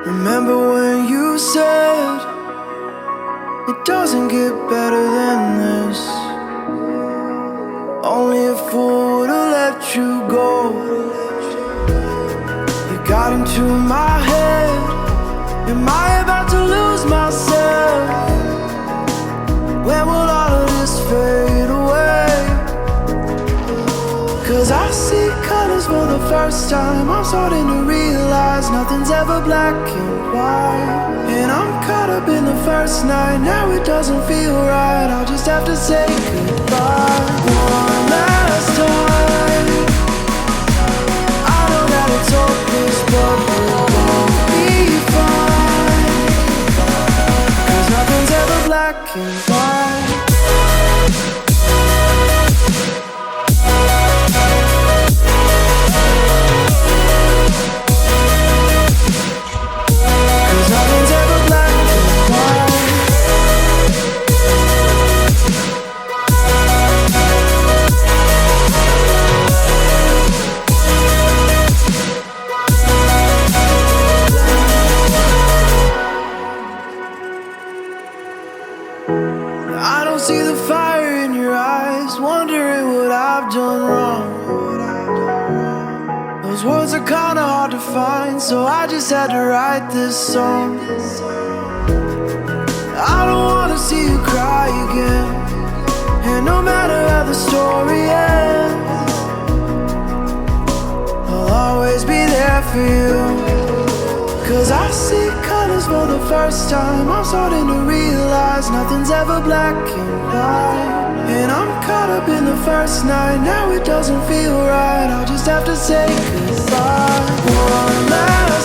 Remember when you said it doesn't get better than this? Only a fool would've let you go. You got into my head. Am I about to lose myself? When will all of this fade away? Cause I see colors for the first time. I'm starting to realize nothing's ever black and white. And I'm caught up in the first night. Now it doesn't feel right. I'll just have to say goodbye one last time. I know that it's hopeless, but we'll both be fine. Cause nothing's ever black and white. I don't see the fire in your eyes, wondering what I've done wrong. Those words are kinda hard to find, so I just had to write this song. I don't wanna see you cry again, and no matter how the story ends, I'll always be there for you. 'Cause I see colors for the first time. I'm starting to realize nothing's ever black and white. And I'm caught up in the first night. Now it doesn't feel right. I'll just have to say goodbye one last